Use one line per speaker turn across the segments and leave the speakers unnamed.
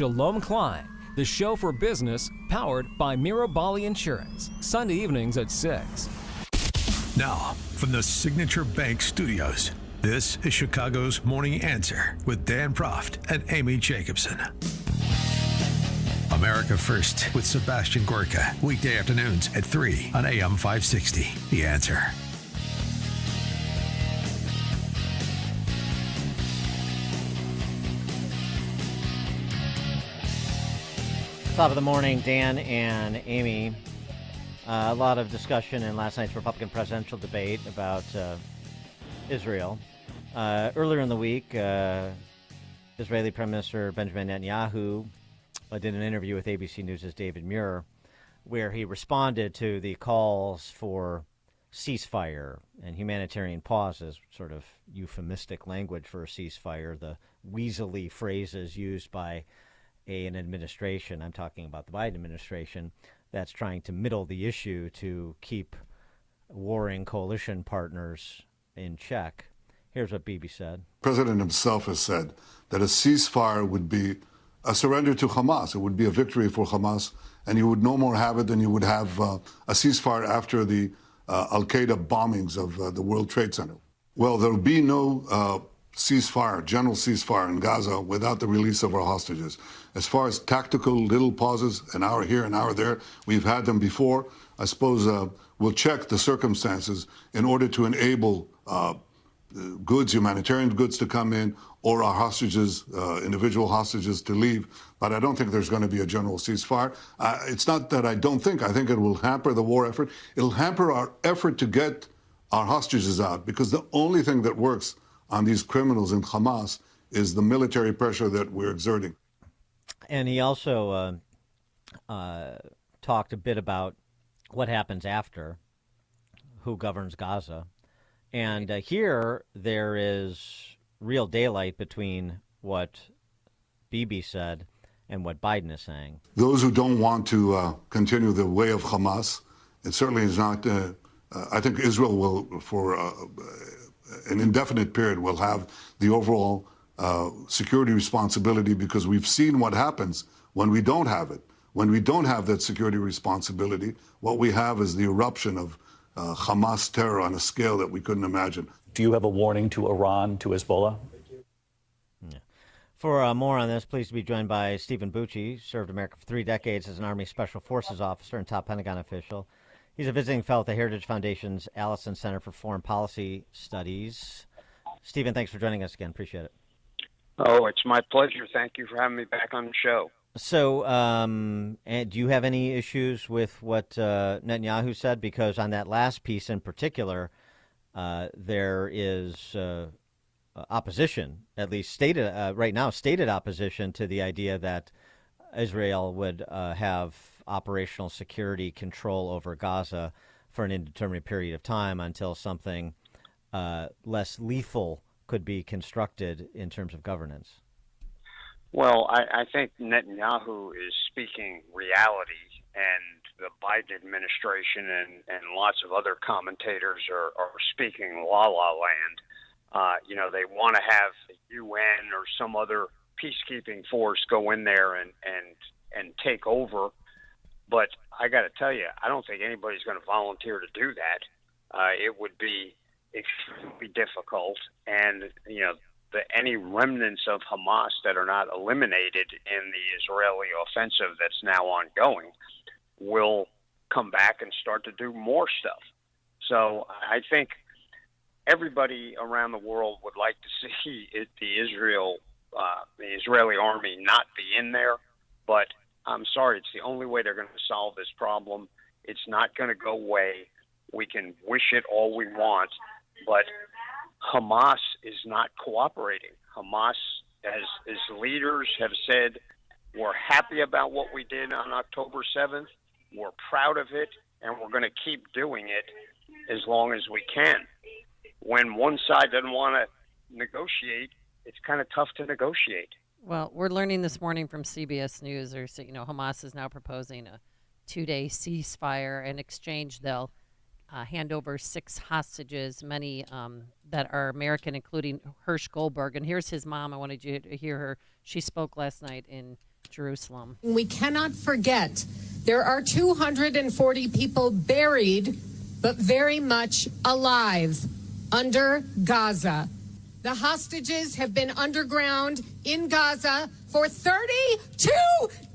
Shalom Klein, the show for business powered by Mirabali Insurance. Sunday evenings at 6.
Now, from the Signature Bank Studios, this is Chicago's Morning Answer with Dan Proft and Amy Jacobson. America First with Sebastian Gorka, weekday afternoons at 3 on AM 560. The Answer.
Top of the morning, Dan and Amy. A lot of discussion in last night's Republican presidential debate about Israel. Earlier in the week, Israeli Prime Minister Benjamin Netanyahu did an interview with ABC News' David Muir, where he responded to the calls for ceasefire and humanitarian pauses, sort of euphemistic language for a ceasefire, the weaselly phrases used by an administration, I'm talking about the Biden administration, that's trying to middle the issue to keep warring coalition partners in check. Here's what Bibi said.
The president himself has said that a ceasefire would be a surrender to Hamas. It would be a victory for Hamas, and you would no more have it than you would have a ceasefire after the Al-Qaeda bombings of the World Trade Center. Well, there will be no ceasefire, general ceasefire in Gaza without the release of our hostages. As far as tactical little pauses, an hour here, an hour there, we've had them before. I suppose we'll check the circumstances in order to enable goods, humanitarian goods to come in, or our hostages, individual hostages to leave. But I don't think there's going to be a general ceasefire. It's not that I don't think. I think it will hamper the war effort. It'll hamper our effort to get our hostages out, because the only thing that works on these criminals in Hamas is the military pressure that we're exerting.
And he also talked a bit about what happens after, who governs Gaza. And here there is real daylight between what Bibi said and what Biden is saying.
Those who don't want to continue the way of Hamas, it certainly is not, I think Israel will, for an indefinite period, will have the overall security responsibility, because we've seen what happens when we don't have it. When we don't have that security responsibility, what we have is the eruption of Hamas terror on a scale that we couldn't imagine.
Do you have a warning to Iran, to Hezbollah?
Yeah. For more on this, pleased to be joined by Stephen Bucci, served America for 3 decades as an Army Special Forces officer and top Pentagon official. He's a visiting fellow at the Heritage Foundation's Allison Center for Foreign Policy Studies. Stephen, thanks for joining us again. Appreciate it.
Oh, it's my pleasure. Thank you for having me back on the show.
So, and do you have any issues with what Netanyahu said? Because on that last piece in particular, there is opposition, at least stated right now, stated opposition to the idea that Israel would have operational security control over Gaza for an indeterminate period of time until something less lethal could be constructed in terms of governance.
Well, I think Netanyahu is speaking reality, and the Biden administration and lots of other commentators are speaking la-la land. They want to have the UN or some other peacekeeping force go in there and take over. But I got to tell you, I don't think anybody's going to volunteer to do that. It would be extremely difficult, and any remnants of Hamas that are not eliminated in the Israeli offensive that's now ongoing will come back and start to do more stuff. So I think everybody around the world would like to see the Israeli army not be in there, but I'm sorry, it's the only way they're going to solve this problem. It's not going to go away. We can wish it all we want, but Hamas is not cooperating. Hamas, as leaders have said, we're happy about what we did on October 7th. We're proud of it, and we're going to keep doing it as long as we can. When one side doesn't want to negotiate, it's kind of tough to negotiate.
Well, we're learning this morning from CBS News, Hamas is now proposing a 2-day ceasefire. In exchange, they'll hand over 6 hostages, many that are American, including Hirsch Goldberg. And here's his mom. I wanted you to hear her. She spoke last night in Jerusalem.
We cannot forget there are 240 people buried, but very much alive under Gaza. The hostages have been underground in Gaza for 32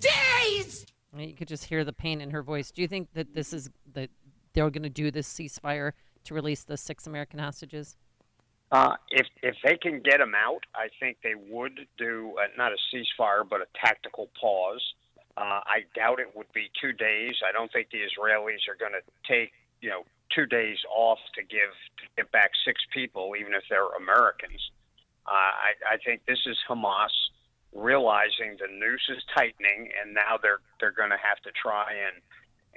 days.
You could just hear the pain in her voice. Do you think that that they're going to do this ceasefire to release the 6 American hostages?
If they can get them out, I think they would do not a ceasefire, but a tactical pause. I doubt it would be 2 days. I don't think the Israelis are going to take 2 days off to get back 6 people, even if they're Americans. I think this is Hamas realizing the noose is tightening, and now they're going to have to try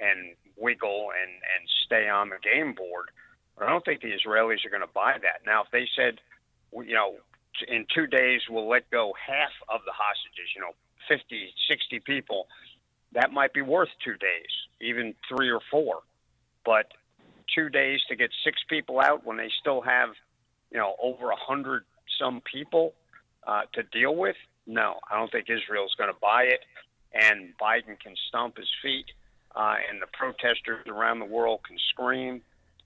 and wiggle and stay on the game board. But I don't think the Israelis are going to buy that. Now, if they said, in 2 days we'll let go half of the hostages, 50, 60 people, that might be worth 2 days, even 3 or 4. But 2 days to get 6 people out when they still have, over 100 some people to deal with? No, I don't think Israel's going to buy it, and Biden can stomp his feet, and the protesters around the world can scream.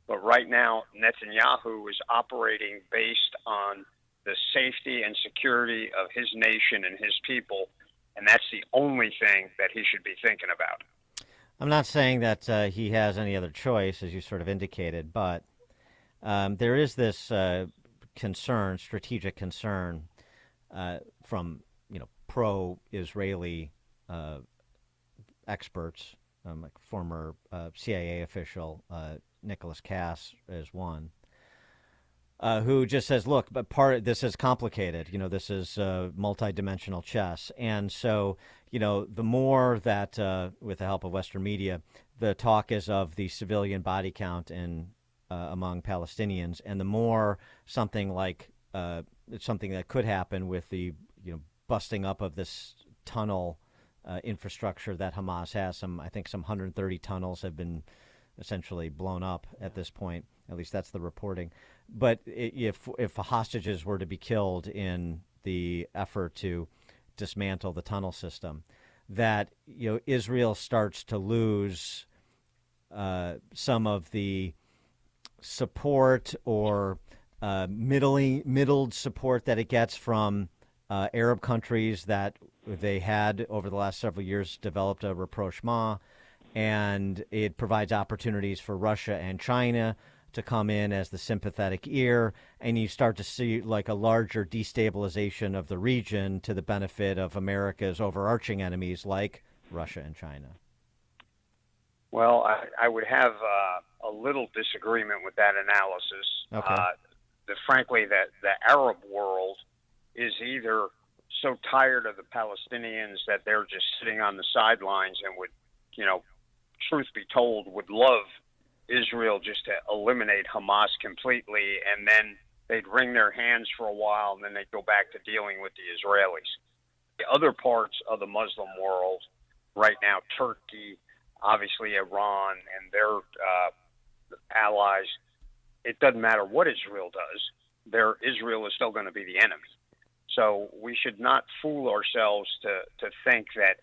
But right now, Netanyahu is operating based on the safety and security of his nation and his people, and that's the only thing that he should be thinking about.
I'm not saying that he has any other choice, as you sort of indicated, but there is this concern, strategic concern, from pro-Israeli experts, like former CIA official Nicholas Cass is one, who just says, "Look, but this is complicated. This is multi-dimensional chess, and so." The more that, with the help of Western media, the talk is of the civilian body count among Palestinians, and the more something that could happen with the busting up of this tunnel infrastructure that Hamas has. I think some 130 tunnels have been essentially blown up at this point. At least that's the reporting. But if hostages were to be killed in the effort to dismantle the tunnel system, that Israel starts to lose some of the support or middled support that it gets from Arab countries that they had over the last several years developed a rapprochement, and it provides opportunities for Russia and China to come in as the sympathetic ear, and you start to see like a larger destabilization of the region to the benefit of America's overarching enemies like Russia and China.
Well, I would have a little disagreement with that analysis.
Okay.
Frankly, that the Arab world is either so tired of the Palestinians that they're just sitting on the sidelines and would, truth be told, would love Israel just to eliminate Hamas completely, and then they'd wring their hands for a while, and then they'd go back to dealing with the Israelis. The other parts of the Muslim world right now, Turkey, obviously Iran, and their allies, it doesn't matter what Israel does. Israel is still going to be the enemy. So we should not fool ourselves to think that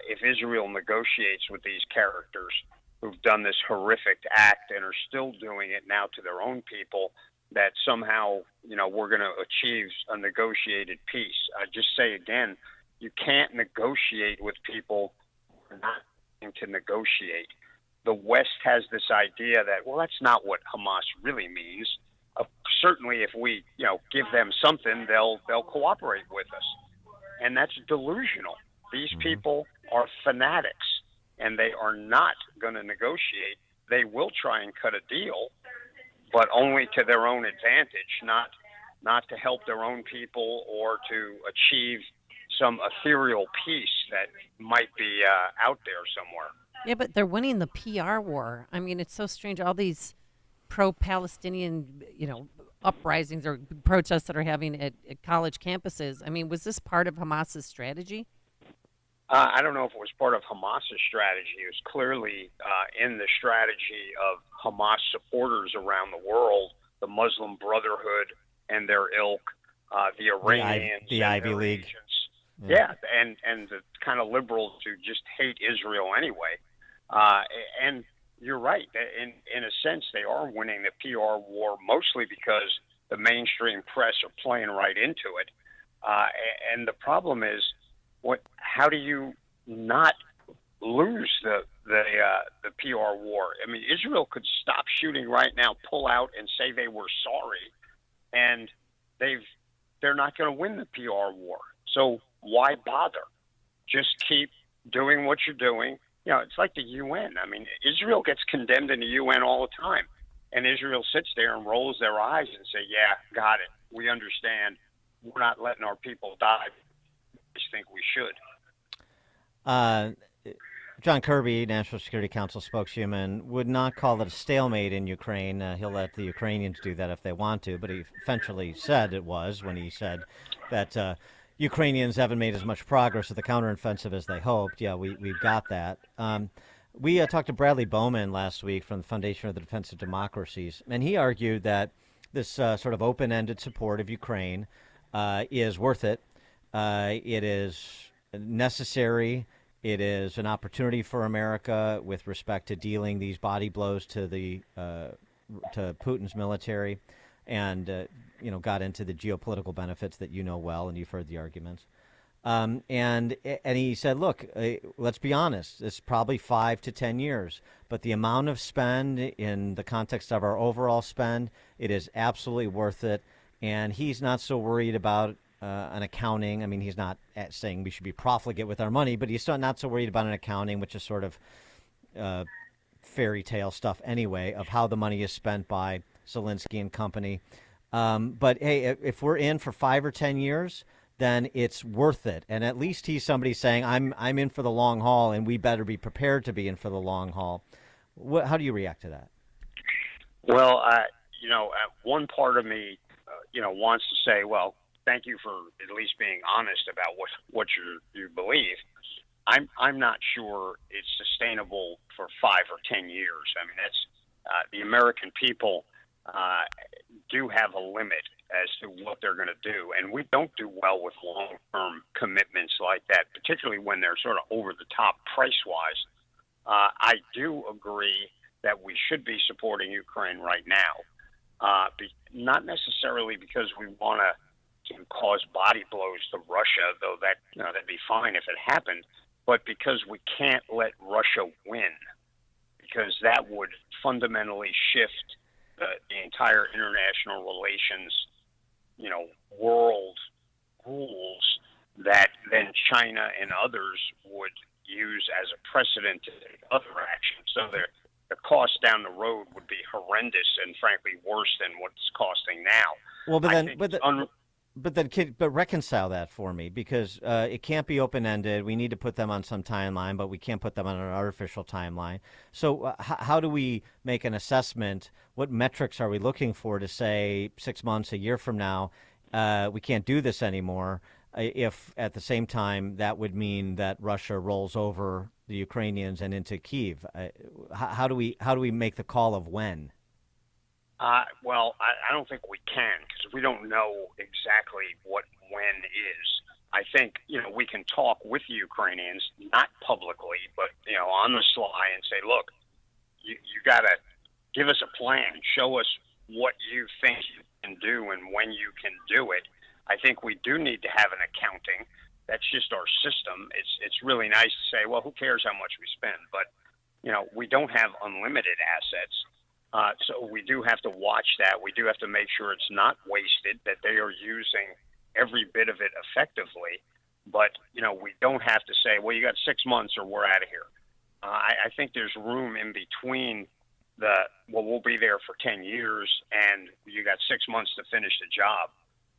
if Israel negotiates with these characters who've done this horrific act and are still doing it now to their own people, that somehow, we're going to achieve a negotiated peace. I just say again, you can't negotiate with people who are not going to negotiate. The West has this idea that, well, that's not what Hamas really means. Certainly, if we, give them something, they'll cooperate with us, and that's delusional. These people are fanatics, and they are not going to negotiate. They will try and cut a deal, but only to their own advantage, not to help their own people or to achieve some ethereal peace that might be out there somewhere.
Yeah, but they're winning the PR war. I mean, it's so strange. All these pro-Palestinian, uprisings or protests that are having at college campuses. I mean, was this part of Hamas's strategy?
I don't know if it was part of Hamas's strategy. It was clearly in the strategy of Hamas supporters around the world, the Muslim Brotherhood and their ilk, the Iranians,
the Ivy
their
League.
agents. Yeah, and the kind of liberals who just hate Israel anyway. And you're right. In a sense, they are winning the PR war mostly because the mainstream press are playing right into it. And the problem is, how do you not lose the PR war? I mean, Israel could stop shooting right now, pull out, and say they were sorry, and they're not going to win the PR war. So why bother? Just keep doing what you're doing. You know, it's like the UN. I mean, Israel gets condemned in the UN all the time, and Israel sits there and rolls their eyes and say, "Yeah, got it. We understand. We're not letting our people die. I just think we should."
John Kirby, National Security Council spokesman, would not call it a stalemate in Ukraine. He'll let the Ukrainians do that if they want to, but he eventually said it was when he said that Ukrainians haven't made as much progress with the counteroffensive as they hoped. Yeah, we've got that. We talked to Bradley Bowman last week from the Foundation for the Defense of Democracies, and he argued that this sort of open-ended support of Ukraine is worth it. It is necessary. It is an opportunity for America with respect to dealing these body blows to to Putin's military, and got into the geopolitical benefits that you know well, and you've heard the arguments. And he said, look, let's be honest, it's probably 5 to 10 years, but the amount of spend in the context of our overall spend, it is absolutely worth it. And he's not so worried about an accounting. I mean, he's not saying we should be profligate with our money, but he's not so worried about an accounting, which is sort of fairy tale stuff anyway, of how the money is spent by Zelensky and company. But hey, if we're in for 5 or 10 years, then it's worth it. And at least he's somebody saying, I'm in for the long haul, and we better be prepared to be in for the long haul. How do you react to that?
Well, one part of me, wants to say, well, thank you for at least being honest about what you believe. I'm not sure it's sustainable for 5 or 10 years. I mean, that's the American people do have a limit as to what they're going to do, and we don't do well with long-term commitments like that, particularly when they're sort of over the top price-wise. I do agree that we should be supporting Ukraine right now, not necessarily because we want to cause body blows to Russia, though that'd be fine if it happened, but because we can't let Russia win, because that would fundamentally shift the entire international relations, world rules that then China and others would use as a precedent to take other action. So the cost down the road would be horrendous and frankly worse than what's costing now.
Well, but reconcile that for me, because it can't be open-ended. We need to put them on some timeline, but we can't put them on an artificial timeline. So how do we make an assessment? What metrics are we looking for to say 6 months, a year from now, we can't do this anymore, if at the same time that would mean that Russia rolls over the Ukrainians and into Kyiv? How do we make the call of when?
Well, I don't think we can, because we don't know exactly what when is. I think, we can talk with the Ukrainians, not publicly, but, on the sly and say, look, you got to give us a plan. Show us what you think you can do and when you can do it. I think we do need to have an accounting. That's just our system. It's really nice to say, well, who cares how much we spend? But, we don't have unlimited assets. So we do have to watch that. We do have to make sure it's not wasted, that they are using every bit of it effectively. But, we don't have to say, well, you got 6 months or we're out of here. I think there's room in between we'll be there for 10 years and you got 6 months to finish the job.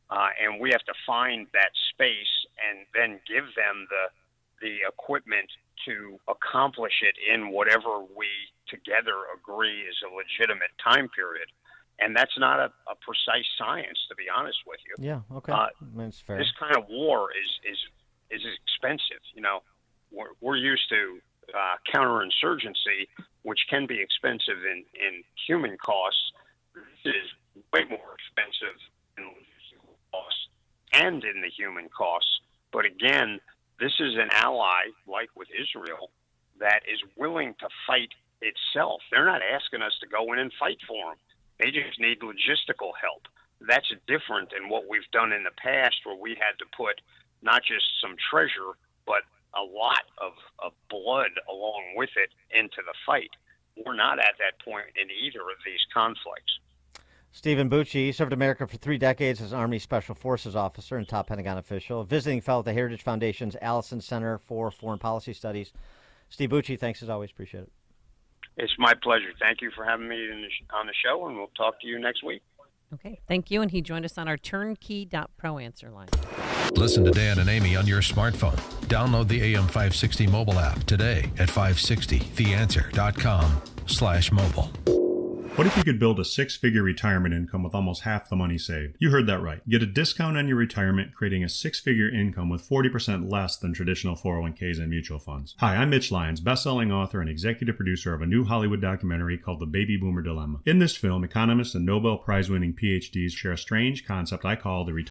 And we have to find that space and then give them the equipment to accomplish it in whatever we together agree is a legitimate time period. And that's not a precise science, to be honest with you.
Yeah, okay. That's fair.
This kind of war is expensive. We're used to counterinsurgency, which can be expensive in human costs. This is way more expensive in logistical costs and in the human costs. But again, this is an ally, like with Israel, that is willing to fight itself. They're not asking us to go in and fight for them. They just need logistical help. That's different than what we've done in the past, where we had to put not just some treasure, but a lot of blood along with it into the fight. We're not at that point in either of these conflicts.
Stephen Bucci served America for 3 decades as Army Special Forces officer and top Pentagon official, visiting fellow at the Heritage Foundation's Allison Center for Foreign Policy Studies. Steve Bucci, thanks as always. Appreciate it.
It's my pleasure. Thank you for having me on the show, and we'll talk to you next week.
Okay, thank you. And he joined us on our turnkey.pro answer line.
Listen to Dan and Amy on your smartphone. Download the AM560 mobile app today at 560theanswer.com/mobile.
What if you could build a 6-figure retirement income with almost half the money saved? You heard that right. Get a discount on your retirement, creating a 6-figure income with 40% less than traditional 401ks and mutual funds. Hi, I'm Mitch Lyons, best-selling author and executive producer of a new Hollywood documentary called The Baby Boomer Dilemma. In this film, economists and Nobel Prize-winning PhDs share a strange concept I call the